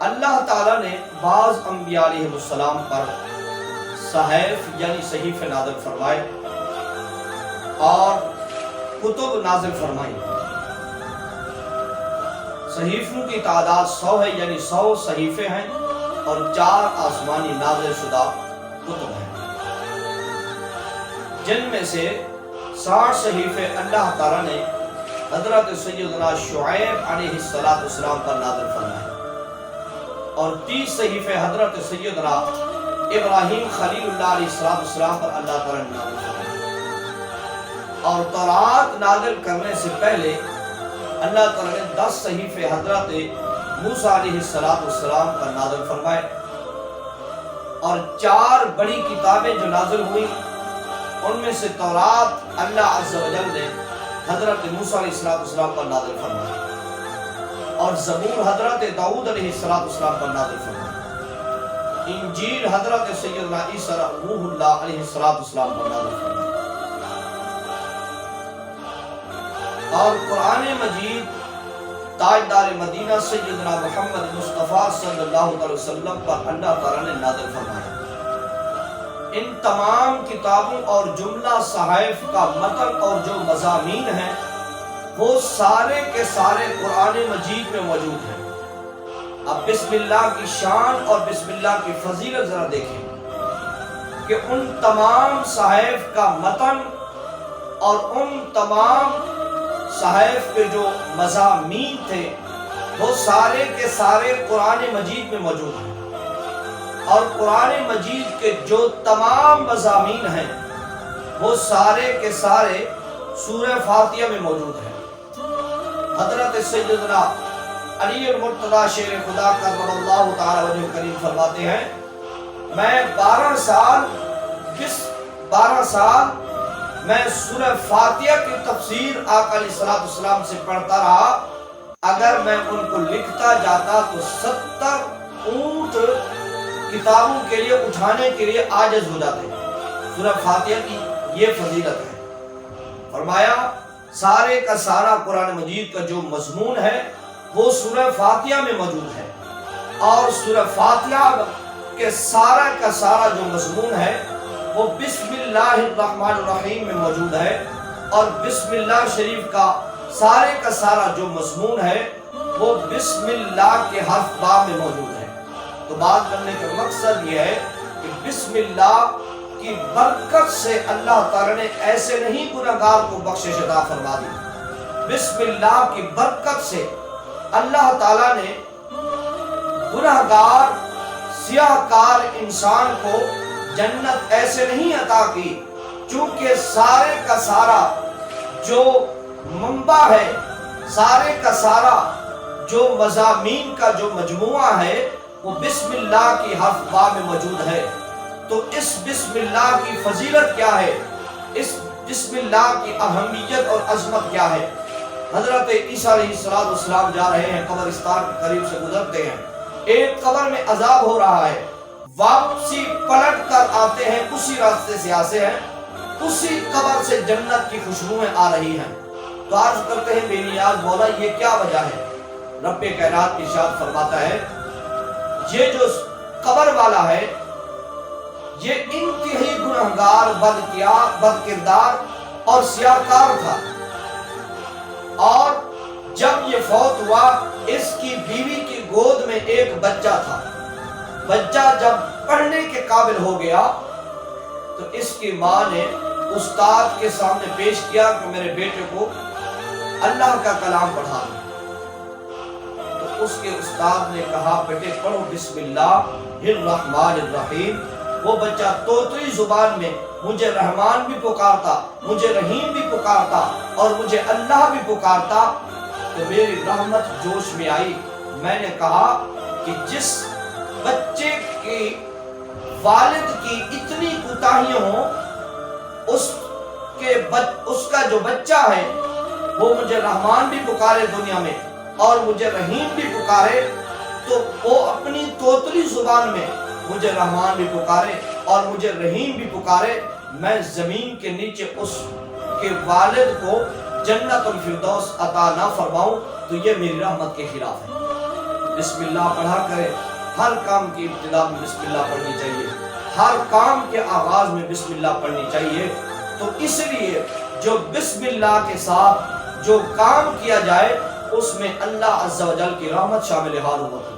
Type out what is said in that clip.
اللہ تعالیٰ نے بعض انبیاء علیہ السلام پر صحائف یعنی صحیفے نازل فرمائے اور کتب نازل فرمائی۔ صحیفوں کی تعداد 100 ہے، یعنی 100 صحیفے ہیں اور 4 آسمانی نازل شدہ کتب ہیں، جن میں سے 60 صحیفے اللہ تعالیٰ نے حضرت سیدنا شعیب علیہ السلام پر نازل فرمائے اور 30 صحیفے حضرت سیدنا ابراہیم خلیل اللہ علیہ السلام پر اللہ تعالیٰ نے نازل فرمائے۔ اور تورات نازل کرنے سے پہلے اللہ تعالیٰ نے 10 صحیفے حضرت موسیٰ علیہ السلام پر نازل فرمائے اور 4 بڑی کتابیں جو نازل ہوئی ان میں سے تورات اللہ عز و جل نے حضرت موسیٰ علیہ السلام پر نازل فرمائی اور زبور حضرت داؤد علیہ السلام پر نازل فرمائی، انجیل حضرت سیدنا عیسیٰ روح اللہ علیہ السلام پر نازل فرمائی، اور قرآن مجید تاجدار مدینہ سیدنا محمد مصطفیٰ صلی اللہ علیہ وسلم پر اللہ تعالیٰ نے نازل فرمایا۔ ان تمام کتابوں اور جملہ صحائف کا متن اور جو مضامین ہیں وہ سارے کے سارے قرآن مجید میں موجود ہیں۔ اب بسم اللہ کی شان اور بسم اللہ کی فضیلت ذرا دیکھیں کہ ان تمام صحائف کا متن اور ان تمام صحائف کے جو مضامین تھے وہ سارے کے سارے قرآن مجید میں موجود ہیں، اور قرآن مجید کے جو تمام مضامین ہیں وہ سارے کے سارے سورہ فاتحہ میں موجود ہیں۔ حضرت سیدنا علی المرتضیٰ شیر خدا کرم اللہ تعالی وجہ کریم فرماتے ہیں، میں 12 سال میں سورہ فاتحہ کی تفسیر آقا علیہ السلام سے پڑھتا رہا، اگر میں ان کو لکھتا جاتا تو 70 اونٹ کتابوں کے لیے اٹھانے کے لیے عاجز ہو جاتے۔ سورہ فاتحہ کی یہ فضیلت ہے۔ فرمایا سارے کا سارا قرآن مجید کا جو مضمون ہے وہ سورہ فاتحہ میں موجود ہے، اور سورہ فاتحہ کے سارا کا سارا جو مضمون ہے وہ بسم اللہ الرحمن الرحیم میں موجود ہے، اور بسم اللہ شریف کا سارا جو مضمون ہے وہ بسم اللہ کے حرف با میں موجود ہے۔ تو بات کرنے کا مقصد یہ ہے کہ بسم اللہ کی برکت سے اللہ تعالیٰ نے ایسے نہیں گناہگار کو بخشش عطا فرما دی، بسم اللہ کی برکت سے اللہ تعالیٰ نے گناہگار سیاہکار انسان کو جنت ایسے نہیں عطا کی، چونکہ سارے کا سارا جو منبع ہے، سارے کا سارا جو مضامین کا جو مجموعہ ہے وہ بسم اللہ کی حرف با میں موجود ہے۔ تو اس بسم اللہ کی فضیلت کیا ہے، اس بسم اللہ کی اہمیت اور عظمت کیا ہے۔ حضرت عیسیٰ علیہ السلام جا رہے ہیں، قبرستان کے قریب سے گزرتے ہیں، ایک قبر میں عذاب ہو رہا ہے، واپسی پلٹ کر آتے ہیں، اسی راستے سے آتے ہیں، اسی قبر سے جنت کی خوشبوئیں آ رہی ہیں۔ تو عرض کرتے ہیں بے نیاز مولا یہ کیا وجہ ہے؟ رب کائنات ارشاد فرماتا ہے یہ جو قبر والا ہے یہ انتہائی گناہگار بد کردار اور سیاہکار تھا، اور جب یہ فوت ہوا اس کی بیوی کی گود میں ایک بچہ تھا، بچہ جب پڑھنے کے قابل ہو گیا تو اس کی ماں نے استاد کے سامنے پیش کیا کہ میرے بیٹے کو اللہ کا کلام پڑھا دو۔ تو اس کے استاد نے کہا بیٹے پڑھو بسم اللہ الرحمن الرحیم۔ وہ بچہ طوطی زبان میں مجھے رحمان بھی پکارتا، مجھے رحیم بھی پکارتا اور مجھے اللہ بھی پکارتا، تو میری رحمت جوش میں آئی۔ میں نے کہا کہ جس بچے کی والد کی اتنی کوتاہیاں ہوں، اس کا جو بچہ ہے وہ مجھے رحمان بھی پکارے دنیا میں اور مجھے رحیم بھی پکارے، تو وہ اپنی طوطی زبان میں مجھے رحمان بھی پکارے اور مجھے رحیم بھی پکارے، میں زمین کے نیچے اس کے والد کو جنت الفردوس عطا نہ فرماؤں تو یہ میری رحمت کے خلاف ہے۔ بسم اللہ پڑھا کریں. ہر کام کی ابتدا میں بسم اللہ پڑھنی چاہیے، ہر کام کے آغاز میں بسم اللہ پڑھنی چاہیے. تو اس لیے جو بسم اللہ کے ساتھ جو کام کیا جائے اس میں اللہ عز و جل کی رحمت شامل حال ہوتی ہے.